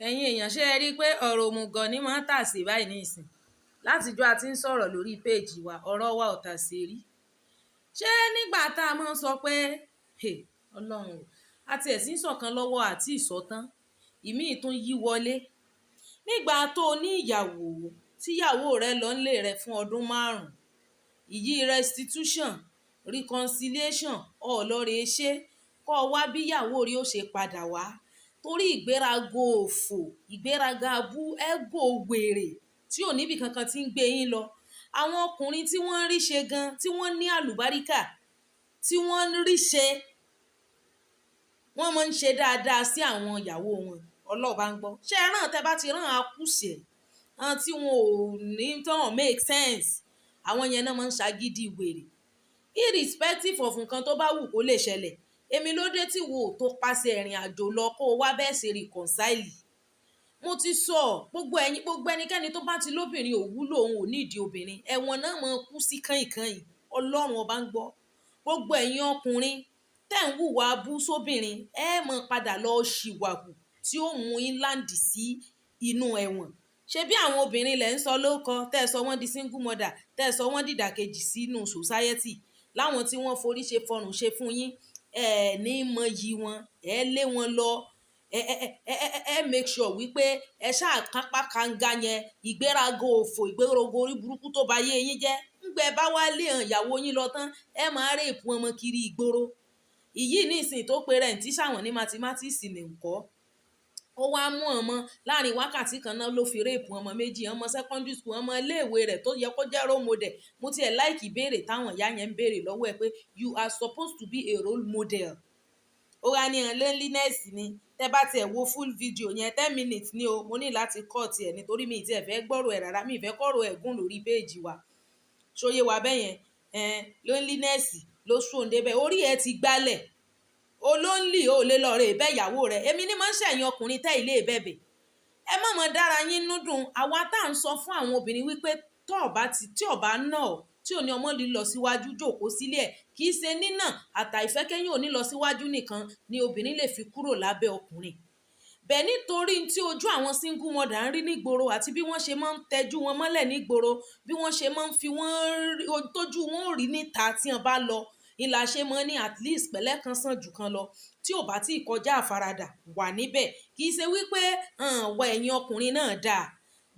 ẹ̀yin èèyàn ṣé ẹ rí i pé ọ̀rọ̀ òmùgọ̀ ni máa ń tà sí báyìí nísìn látijọ́ a ti ń sọ̀rọ̀ lórí péèjì wa ọ̀rọ̀ wa ò tà sí rí ṣé nígbà tá a máa ń sọ pé ọlọ́run àti ẹ̀sìn sọ̀kan lọ́wọ́ àti ìsọ̀tán ìmíì tún yí wọlé nígbà tó ní ìyàwó tíyàwó rẹ lọ nílé rẹ fún ọdún 5 ìyí restitution reconciliation ọlọ́rẹ̀ ṣe kọ́ wá bíyàwó rí ó ṣe padà wá torí ìgbéraga òfò ìgbéraga abú ẹ́gò wèrè tí ò níbi kankan tí ń gbé yín lọ àwọn ọkùnrin tí wọ́n ń rí ṣe gan tí wọ́n ní àlùbáríkà tí wọ́n ń rí ṣe wọ́n máa ń ṣe dáadáa sí àwọn ìyàwó wọn ọlọ́ọ̀bá ń gbọ́ ṣé ẹ ràn tẹ́ bá ti ràn àkùsẹ̀ àwọn tí wọn ò ní tán make sense àwọn yẹn náà máa ń ṣagídí wèrè irrespective of nǹkan tó bá wù kó lè ṣẹlẹ̀ èmi ló dé tí wo tó pàṣẹ ìrìn àjò lọ kó o wá bẹ́ẹ̀ ṣe reconcile mo ti sọ gbogbo ẹnikẹ́ni tó bá ti lóbìnrin ò wúlò òun ò nídìí obìnrin ẹ̀wọ̀n náà máa kú sí kàìnkàìn ọlọ́run ọba ń gbọ́ gbogbo ẹ̀yin ọkùnrin tẹ́ ń hùwà abú sóbìnrin ẹ máa padà lọ ṣìwàhù tí ó mú yín láǹdì sí inú ẹ̀wọ̀n ṣé bí àwọn obìnrin lẹ̀ ń sọ lóko tẹ́ ẹ sọ wọ́n di single mother tẹ́ ẹ sọ wọ́n dìdàkejì sínú society láwọn tí wọ́n forí ṣe fọrùn ṣe fún yín ẹ ní mọyì wọn ẹ lé wọn lọ ẹ make sure wípé ẹ ṣáà kápá kanga yẹn ìgbéraga òfò ìgbéraga orí burúkú tó bá yé yín jẹ́ ńgbẹ bá wá lé hàn ìyàwó yín lọ tán ẹ máa rèépù ọmọ kiri ìgboro ìyí nísìnyí tó pe rẹ̀ ń tí sàwọn ní mathematics ní nǹkọ́ ó wá mú ọmọ láàrin wákàtí kan náà ló fi réèpù ọmọ 2 ọmọ secondary school ọmọ iléèwé rẹ̀ tó yẹ kó jẹ́ role model mo tiẹ̀ láìkì ìbéèrè táwọn ìyá yẹn ń béèrè lọ́wọ́ ẹ pé you are supposed to be a role model ó wá ní loneliness ni tẹ́ bá tiẹ̀ wo full video yẹn 10 minutes ni o mo ní láti kọ́ tiẹ̀ nítorí mi tiẹ̀ fẹ́ gbọ́rọ̀ ẹ̀ rárá mi ìfẹ́ kọ́rọ̀ ẹ̀ gùn lórí péèjì wa ṣóyè wa bẹ́yẹn loneliness ló sùn débẹ̀ orí ẹ ti gbálẹ̀ olóńlì ò lè lọ rè bẹ́ ìyàwó rẹ̀ èmi ní máa ń ṣẹ̀yìn ọkùnrin tẹ́ ilé ìbẹ̀bẹ̀ ẹ má mọ̀ dára yín núdùn àwa tá à ń sọ fún àwọn obìnrin wípé tí ọba náà tí ò ní ọmọ lè lọ síwájú jókòó sílé ẹ̀ kì í ṣe nínà àtàìfẹ́kẹ́yìn ò ní lọ síwájú nìkan ni obìnrin lè fi kúrò lábẹ́ ọkùnrin bẹ́ẹ̀ nítorí tí ojú àwọn single mother ń rí nígboro àti bí wọ́n ṣe máa ń tẹjú wọn mọ́lẹ̀ nígboro bí wọ́n ṣe máa ń fi wọ́n tójú wọn ò rí níta tí wọ́n bá lọ ìlà ṣe mọ́ ní at least pẹ̀lẹ́ kan sàn jù kan lọ tí ò bá tí ì kọjá àfaradà wà níbẹ̀ kì í ṣe wípé wọ ẹ̀yin ọkùnrin náà dáa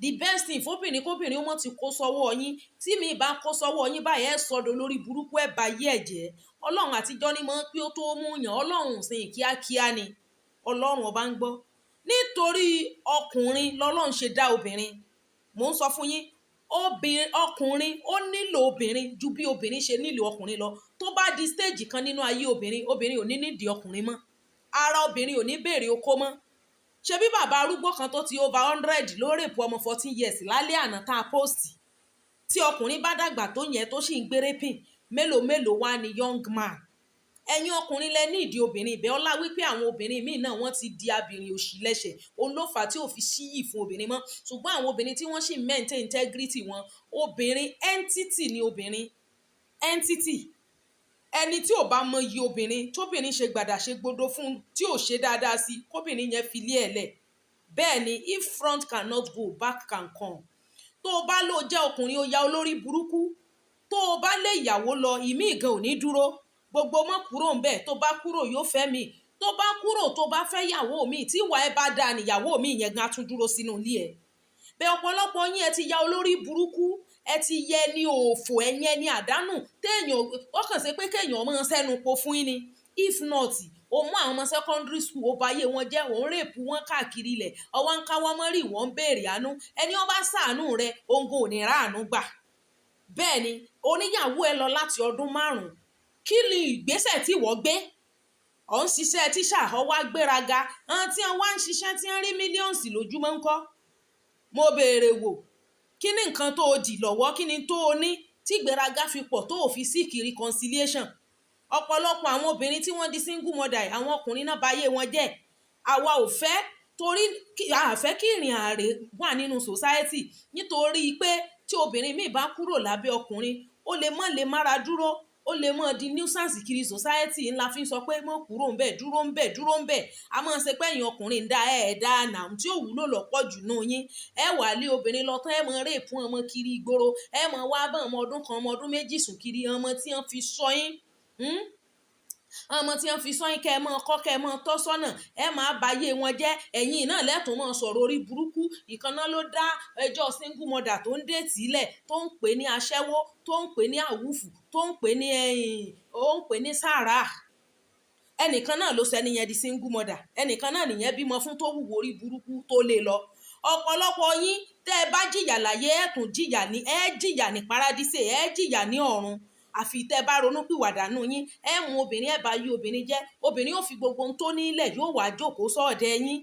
the best thing fóbìnrin kóbìnrin wọn ti kó sọ́wọ́ yín tí mi bá kó sọ́wọ́ yín báyìí ẹ sọdọ̀ lórí burúkú ẹ bá yí ẹ̀jẹ̀ ọlọ́run àtijọ́ ni mọ́ pé ó tó mú yàn ọlọ́run sìn kíákíá ni ọlọ́run ọba ń gbọ́ nítorí ọkùnrin lọ́lọ́run ṣe dá obìnrin mò ń sọ fún yín ọkùnrin ó nílò obìnrin ju bí obìnrin ṣe nílò ọkùnrin lọ tó bá di stage kan nínú ayé obìnrin ò ní nídìí ọkùnrin mọ́ ara obìnrin ò ní béèrè okó mọ́ ṣe bí bàbá arúgbó kan tó ti over 100 ló rèpù ọmọ 14 years lálẹ́ àná tá a post tí ọkùnrin bá dàgbà tó yẹn tó sì ń gbé répìn mélòó wá ní young man ẹ̀yin ọkùnrin lẹ ní ìdí obìnrin ìbẹ́ ọlá wípé àwọn obìnrin míì náà wọ́n ti di abìnrin òṣì lẹ́sẹ̀ òun ló fà á tí ò fi síyì fún obìnrin mọ́ ṣùgbọ́n àwọn obìnrin tí wọ́n sì maintain integrity wọn obìnrin entity ni obìnrin entity ẹni tí ò bá mọ iye obìnrin tóbìnrin ṣe gbàdà ṣe gbọdọ̀ fún tí ò ṣe dáadáa sí kóbìnrin yẹn fi lé ẹ̀ lẹ̀ bẹ́ẹ̀ ni if front cannot go back can come tó o bá lò jẹ́ ọkùnrin ó ya olórí burúkú tó o bá lé ìyàwó lọ ìmí ìgan ò ní dúró gbogbo mọ́ kúrò ń bẹ̀ tó bá kúrò yóò fẹ́ mi tó bá kúrò tó bá fẹ́ yàwó mi tí ìwà ẹ bá dáa níyàwó mi yẹn gan tún dúró sínú ilé ẹ bẹ́ẹ̀ ọ̀pọ̀lọpọ̀ yín ẹ ti ya olórí burúkú ẹ ti yẹ ní òfò ẹ̀yẹ ní àdánù téèyàn ó kàn sí pé kéèyàn ọmọ sẹ́nu po fún yín ni if not o mú àwọn ọmọ secondary school ó bá yé wọn jẹ́ òun rèépù wọn káàkiri ilẹ̀ ọwọ́ ń káwọ́ mọ́rì wọ́n ń béèrè àánú ẹni wọ́n bá ṣàánú rẹ ongo ò ní ráàánú gbà bẹ́ẹ̀ ni oníyàwó ẹ lọ láti ọdún 5 kí ni ìgbésẹ̀ tí wọ́n gbé ọ̀ ń ṣiṣẹ́ tíṣà ọ wá gbéraga àwọn tí wọ́n wá ń ṣiṣẹ́ tí wọ́n rí mílíọ̀nsì lójúmọ́ ń kọ́ mo béèrè wò kí ni nǹkan tó o dì lọ́wọ́ kí ni tó o ní tí ìgbéraga fi pọ̀ tó o fi seek reconciliation ọ̀pọ̀lọpọ̀ àwọn obìnrin tí wọ́n di single mother àwọn ọkùnrin náà báyé wọn jẹ́ àwa ò fẹ́ torí àfẹ́ kí ìrìn àárẹ̀ wà nínú society nítorí pé tí obìnrin míì bá kúrò lábẹ́ ọkùnrin ó lè mára dúró ó lè mọ́ di nuisance kiri society ńlá fi ń sọ pé mọ́ kúrò ń bẹ̀ dúró ń bẹ̀ dúró ń bẹ̀ a máa ń ṣe pé ẹ̀yin ọkùnrin ń dá ẹ̀ẹ́dá àná tí ó wúlò lọ́pọ̀ jù nù yín ẹ wà lé obìnrin lọ tán ẹ mọ rèé fún ọmọ kiri ìgboro ẹ mọ wá bá ọmọ ọdún kan ọmọ ọdún méjì sùn kiri ọmọ tí wọ́n fi sọ yín ọmọ tí wọ́n fi sọyìn kẹ́ ẹ mọ́ ọkọ́ kẹ́ ẹ mọ́ tọ́ sọ́nà ẹ máa báyé wọn jẹ́ ẹ̀yin náà lẹ́tùn mọ́ sọ̀rọ̀ orí burúkú ìkànnà ló dá ẹjọ́ single mother tó ń dé tìílẹ̀ tó ń pè ní aṣẹ́wó tó ń pè ní àwùfù tó ń pè ní sàrà ẹnìkan náà ló sẹni yẹn di single mother ẹnìkan náà nìyẹn bímọ fún tó wùwò orí burúkú tó lè lọ ọ̀pọ̀lọpọ̀ yín tẹ́ ẹ bá jìyà láyé ẹ tún jìyà ní paradíṣe ẹ jìyà ní ọ̀run àfi tẹ́ bá ronú pìwàdà nù yín ẹ mú obìnrin ẹ bá yí obìnrin jẹ́ obìnrin yóò fi gbogbo ohun tó nílẹ̀ yóò wá jókòó sọ́ọ̀dẹ̀ yín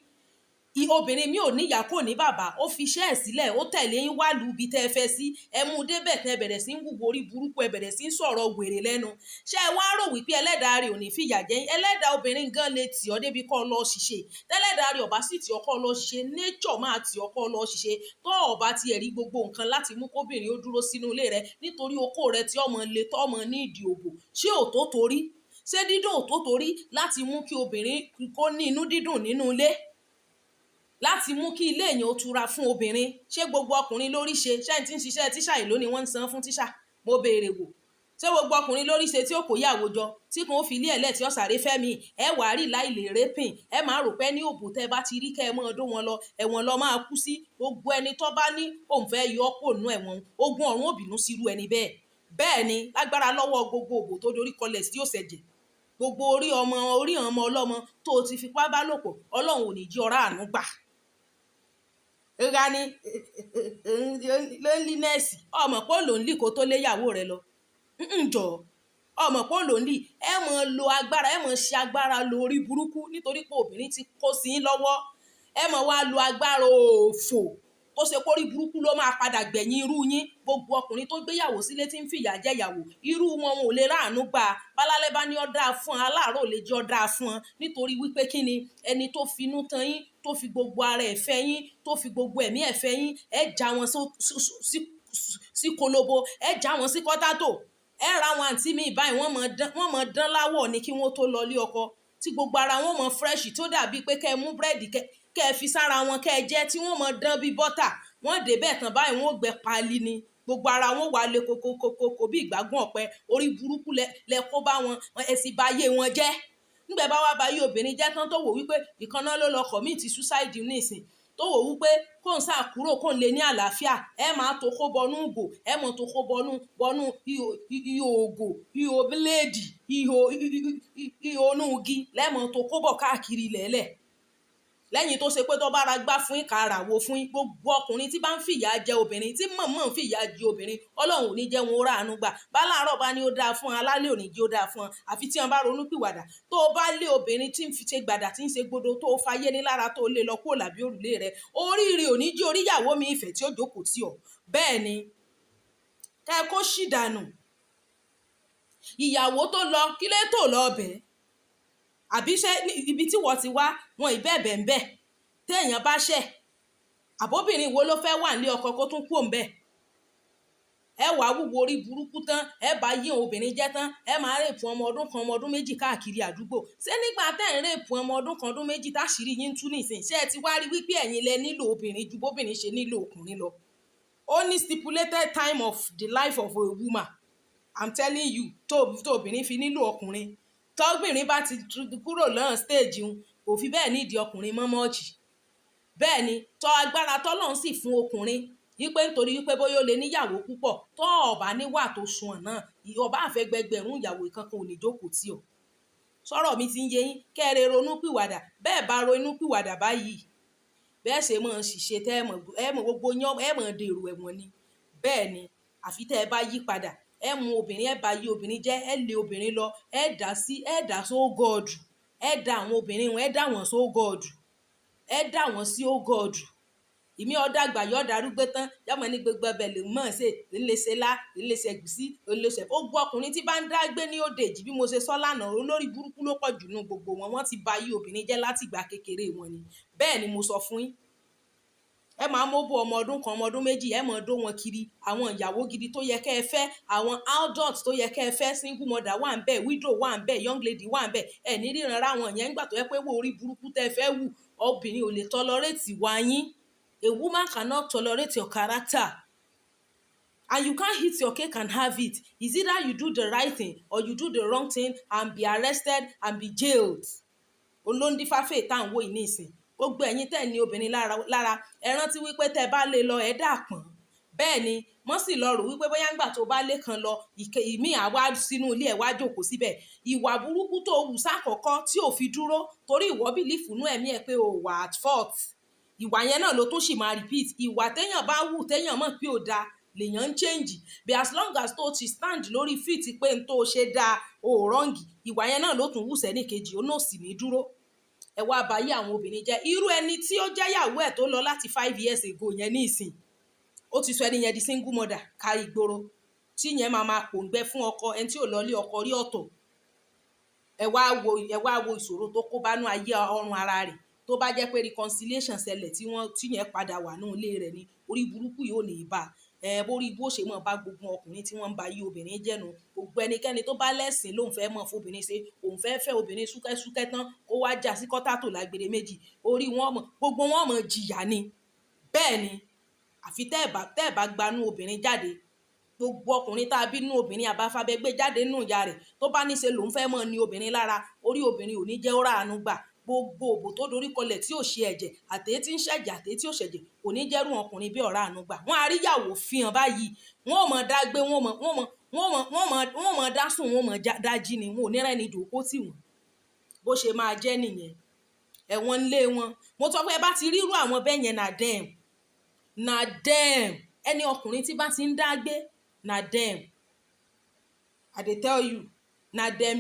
obìnrin mi ò níyà kò ní bàbá ó fi iṣẹ́ ẹ̀ sílẹ̀ ó tẹ̀lé yín wá lù bí tẹ́ ẹ fẹ́ sí ẹ mú un débẹ̀ tẹ́ ẹ bẹ̀rẹ̀ sí ń wúwo orí burúkú ẹ bẹ̀rẹ̀ sí ń sọ̀rọ̀ wèrè lẹ́nu ṣé ẹ wá rò wípé ẹlẹ́dàá rẹ̀ ò ní fìyà jẹ yín ẹlẹ́dàá obìnrin gan lè tì ọ́ débi kọ́ lọ ṣiṣẹ́ tẹ́lẹ́dàá rẹ̀ ọ̀bá sì tì ọ́ kọ́ lọ ṣiṣẹ́ nature máa tì ọ́ kọ́ lọ ṣiṣẹ́ tó ọ̀bá ti ẹ̀rí gbogbo nǹkan láti mú kóbìnrin ó dúró sínú ilé rẹ̀ nítorí okó rẹ̀ tí ọmọ le tọ́ ọmọ ní ìdí òbò ṣé ò tó torí ṣé dídùn ò tó torí láti mú kí obìnrin kó ní inú dídùn nínú ilé láti mú kí ilé èèyàn ó tura fún obìnrin ṣé gbogbo ọkùnrin lórí ṣe ṣé tí ń ṣiṣẹ́ tíṣà yìí lónìí wọ́n ń san fún tíṣà mo béèrè wò ṣé gbogbo ọkùnrin lórí ṣe tí ó kò yàwó jọ tí kò fi ilé ẹ̀lẹ́ tí ó sáré fẹ́mi ẹ wà á rí láìlè rẹ́pìn ẹ máa rò pé ní òbò tẹ́ bá ti rí kẹ́ ẹ mọ́ ọdún wọn lọ ẹ̀wọ̀n lọ máa kú sí gbogbo ẹni tó bá ní òun fẹ́ yọ ọ́ kò nú ẹ̀wọ̀n ogun ọ̀run òbínú sírú ẹni bẹ́ẹ̀ ni lágbára lọ́wọ́ gbogbo òbò tó dorí kọlẹ̀ sí òṣèjẹ̀ gbogbo orí ọmọ ọlọ́mọ tó ti fipá bá lò pọ̀ ọlọ́run ò ní jí ọ̀rá àánú gbà ìrani loneliness ọmọ pé lòńlì kó tó léyàwó rẹ lọ jọ ọmọ pé lòńlì ẹ mọ lo agbára ẹ mọ ṣe agbára lórí burúkú nítorí pé obìnrin ti kó sí lọ́wọ́ ẹ mọ wá lo agbára òfò tó ṣe kórí burúkú ló máa padà gbẹ̀yìn irú yín gbogbo ọkùnrin tó gbéyàwó sílé tí ń fìyà jẹyàwó irú wọn ò lè ráàánú gbà bálálẹ́ bá ní ọ̀dà fún ọ aláàárọ̀ lè jẹ́ ọ̀dà fún ọ nítorí wípé kí ni ẹni tó finú tan yín tó fi gbogbo ara ẹ̀ fẹ́ yín tó fi gbogbo ẹ̀mí ẹ̀ fẹ́ yín ẹ já wọn sí kolobo ẹ já wọn sí kọ́tátò ẹ ra wọn àǹtí mi báyìí wọ́n mọ̀ dán láwọ̀ ni kí wọ́n tó lọ lé ọkọ tí gbogbo ara wọn mọ̀ fresh tó dàbí pé kẹ́ ẹ mú búrẹ́dì kẹ́ ẹ fi sára wọn kẹ́ ẹ jẹ́ tí wọ́n mọ̀ dán bí bọ́tà wọ́n dé bẹ́ẹ̀ tán báyìí wọ́n gbẹ pali ni gbogbo ara wọn wà lé kókókókó bí ìgbágún ọ̀pẹ orí burúkú lẹ kó bá wọn ẹ sì bá yé wọn jẹ́ nígbà bá wá bá yé obìnrin jẹ́ tán tó wò wípé ìkànnà ló lọ commit suicide nísìn tó wò wípé kó n sá kúrò kó n lè ní àlàáfíà ẹ máa tó kó bọnú ògò ẹ mọ̀ tó kó bọnú ihò ògò ihò bíléèdì ihò onúgi lẹ́mọ̀ tó kó bọ̀ káàkiri lẹ́lẹ̀ lẹ́yìn tó ṣe pé tó bá ra gbá fún ìkàrà wo fún gbogbo ọkùnrin tí bá ń fìyà jẹ obìnrin tí mọ̀mọ́ ń fìyà jẹ obìnrin ọlọ́run ò ní jẹ́ wọn ó ráàánú gbà báláàárọ̀ bá ní ó dáa fún alálẹ̀ ò ní jẹ́ ó dáa fún àfi tí wọn bá ronú pìwàdà tó o bá lé obìnrin tí ń fi ṣe gbàdà tí ń ṣe gbọdọ tó o fayé ní lára tó o lè lọ kúrò lábí òrùlé rẹ oríire ò ní jẹ́ oríyàwó mi ìfẹ́ tí ó jókòó tì ọ́ bẹ́ẹ̀ ni ká ẹ kó ṣì dànù ìyàwó tó lọ kí lè tó lọ bẹ́ẹ̀ àbí ṣe ibi tí wọ́n ti wá wọn ìbẹ̀bẹ̀ ń bẹ̀ téèyàn bá ṣẹ̀ àbóbìnrin wo ló fẹ́ wà nílé ọkọ kó tún kú òun bẹ́ẹ̀ ẹ wàá wúwo orí burúkú tán ẹ bá yí obìnrin jẹ́ tán ẹ máa rèpù ọmọ ọdún kan ọmọ ọdún méjì káàkiri àdúgbò ṣé nígbà tẹ́ ń rèpù ọmọ ọdún kan ọdún méjì táṣìírí yín tú nìsín ṣé ẹ ti wá rí wípé ẹ̀yin lẹ nílò obìnrin ju bóbìnrin ṣe nílò ọkùnrin lọ ó ní stipulated time of the life of a woman I'm telling you tó obìnrin fi nílò ọkùnrin tọ́gbìnrin bá ti kúrò lọ́rùn stage un kò fi bẹ́ẹ̀ nídìí ọkùnrin mọ́mọ́ọ̀jì bẹ́ẹ̀ ni tọ́ agbára tọ́lọ́run sì fún ọkùnrin wípé nítorí wípé bóyá ó lè níyàwó púpọ̀ tọ́ ọ̀bá níwà tó sunwọ̀n náà ọba àfẹ́gbẹgbẹ̀rún ìyàwó ìkankan ò ní jókòó tì ọ́ sọ̀rọ̀ mi ti ń yé yín kẹ́ẹ̀rẹ́ ronú pìwàdà bẹ́ẹ̀ bá ronú pìwàdà báyìí bẹ́ẹ̀ ṣe mọ̀ ṣìṣe tẹ́ ẹ mọ̀ gbogbo yán ẹ mọ̀ dèrò ẹ̀wọ̀n ni bẹ́ẹ̀ ni àfi tẹ́ ẹ bá yí padà ẹ mú obìnrin ẹ bá yí obìnrin jẹ́ ẹ lé obìnrin lọ ẹ dá sógọọdù ẹ dá àwọn obìnrin wọn ẹ dá wọn sógọọdù ẹ dá wọn sí ógọọdù ìmí ọdàgbà yọ darúgbó tán yọmọ ní gbogbo ẹbẹ lè mọ ṣe ńlẹsẹ lá ńlẹsẹ ẹgùsí ńlẹsẹ ó gbọ́ ọkùnrin tí bá ń dá gbé ní òdèjì bí mo ṣe sọ lánàá olórí burúkú ló pọ̀ jù nù gbogbo wọn ti bá yí obìnrin jẹ́ láti ìgbà kékeré wọn ni bẹ́ẹ̀ ni mo sọ fún yín ẹ máa móbó ọmọ ọdún kan ọmọ ọdún méjì ẹ máa dó wọn kiri àwọn ìyàwó gidi tó yẹ kẹ́ ẹ fẹ́ àwọn adult tó yẹ kẹ́ ẹ fẹ́ single mother wà ń bẹ̀ widow wà ń bẹ̀ young lady wà ń bẹ̀ ẹ ní ríran ra wọn yẹn nígbà tó yẹ pé wo orí burúkú tẹ́ fẹ́ wù obìnrin ò lè tolerate wá yín. A woman cannot tolerate your character and you can't eat your cake and have it. It's either you do the right thing or you do the wrong thing and be arrested and be jailed. Olóńdífáfẹ́ tá à ń wò yìí nísìn gbogbo ẹ̀yin tẹ́ ní obìnrin lára ẹ rántí wípé tẹ́ bá lè lọ ẹ dàpọ̀n bẹ́ẹ̀ ni wọ́n sì lọ rò wípé bóyá ńgbà tó bá lé kan lọ ìmí àwa sínú ilé ẹ̀ wá jókòó síbẹ̀ ìwà burúkú tó wù sákọ̀ọ́kọ́ tí ò fi dúró torí ìwọ bìlífù nú ẹ̀mí ẹ̀ pé o wà at fault ìwà yẹn náà ló tún sì máa repeat ìwà téèyàn bá wù téèyàn mọ̀ pé ò dáa lèèyàn ń change bí as long as tó ti stand lórí feet pé n tó ṣe dáa o rọ́ǹgì ìwà yẹn náà ló tún wù sẹ́nìkejì ó náà sì ní dúró ẹ wá báyé àwọn obìnrin jẹ́ irú ẹni tí ó jẹ́ yàwó ẹ̀ tó lọ láti 5 years ago yẹn ní ìsìn ó ti sọ ẹni yẹn di single mother ká ìgboro tí yẹn máa pòǹgbẹ fún ọkọ ẹni tí ò lọ lé ọkọ rí ọ̀tọ̀ ẹ wá wo ìṣòro tó kó bánú ayé ọrùn ara rẹ̀ tó bá jẹ́ pé reconciliation ṣẹlẹ̀ tí yẹn padà wà nínú ilé rẹ̀ ni orí burúkú yìí ò ní í bá borí bó ṣe mọ̀ bá gbogbo ọkùnrin tí wọ́n ń ba yí obìnrin jẹ́nu gbogbo ẹnikẹ́ni tó bá lẹ́sìn lóun fẹ́ mọ̀ fóbìnrin ṣe òun fẹ́ obìnrin súkẹ́súkẹ́ tán kó wá já sí kọ́tà tó lágbèrè méjì orí wọn mọ̀ gbogbo wọn mọ̀ jìyà ni bẹ́ẹ̀ ni àfi tẹ́ ẹ̀ bá gbanú obìnrin jáde gbogbo ọkùnrin tá a bí nú obìnrin àbáfábẹ́ gbé jáde nù ìyá rẹ̀ tó bá ní ṣe lòun fẹ́ mọ̀ ní obìnrin lára orí obìnrin ò ní jẹ́ ó ráàánú gbà gbogbo òbò tó dorí kọlẹ̀ tí ò ṣe ẹ̀jẹ̀ àtẹ̀yẹ tí ń ṣẹ̀jẹ̀ àtẹ̀yẹ tí ò ṣẹ̀jẹ̀ kò ní jẹ́rú ọkùnrin bí ọ̀rá àánú gbà wọ́n àríyàwó fi hàn báyìí wọ́n ò mọ̀ dá gbé wọ́n mọ̀ dá sùn wọ́n mọ̀ dá jí ni wọn ò ní rẹ́ni jòkó tì wọ́n bó ṣe máa jẹ́ nìyẹn ẹ̀wọ̀n ń lé wọn mo sọ pé ẹ bá ti rírú àwọn bẹ́ẹ̀ yẹn na dem ẹni ọkùnrin tí bá ti ń dá gbé na dem I dey tell you na dem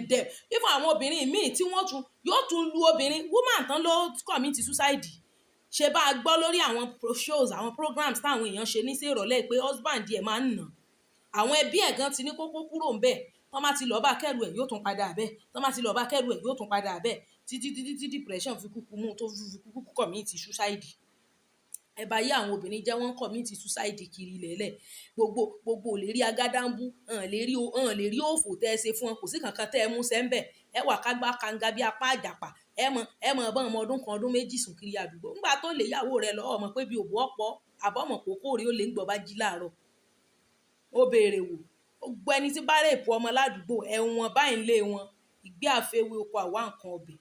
even àwọn obìnrin míì tí wọ́n yóò tún lu obìnrin woman tán ló commit suicide ṣe bá a gbọ́ lórí àwọn shows àwọn programs táwọn èèyàn ṣe ní sí ìrọ̀lẹ́ pé husband ẹ̀ máa ń nà àwọn ẹbí ẹ̀ gan ti ní kókó kúrò ń bẹ̀ tán má ti lọ bá kẹ́rù ẹ̀ yóò tún padà bẹ́ẹ̀ tán má ti lọ bá kẹ́rù ẹ̀ yóò tún padà bẹ́ẹ̀ títí depression fi kúkú mú tó fi kúkú commit suicide ẹ bá yí àwọn obìnrin jẹ́ wọ́n commit suicide kiri lẹ́lẹ̀ gbogbo ò lè rí agádámbú hàn lè rí òfò tẹ́ ẹ ṣe fún wọn kò sí kankan tẹ́ ẹ mú sẹ́ńbẹ̀ ẹ wà kágbá kanga bí apá àjàpá ẹ mọ̀ bọ́n ọmọ ọdún kan ọdún méjì sùn kiri àdúgbò ńgbà tó lè yàwó rẹ lọ́wọ́ ọmọ pé bí òbú ọ̀pọ̀ àbọ̀mọ̀ kókó rí ó lè ń gbọ́ bá jí láàárọ̀ ó béèrè wò ó gbọ́ ẹni tí bá rèpù ọmọ ládùúgbò ẹ̀wọ̀n báyìí lé wọn ìgbé àfẹwé oko àwa nǹkan ọbẹ̀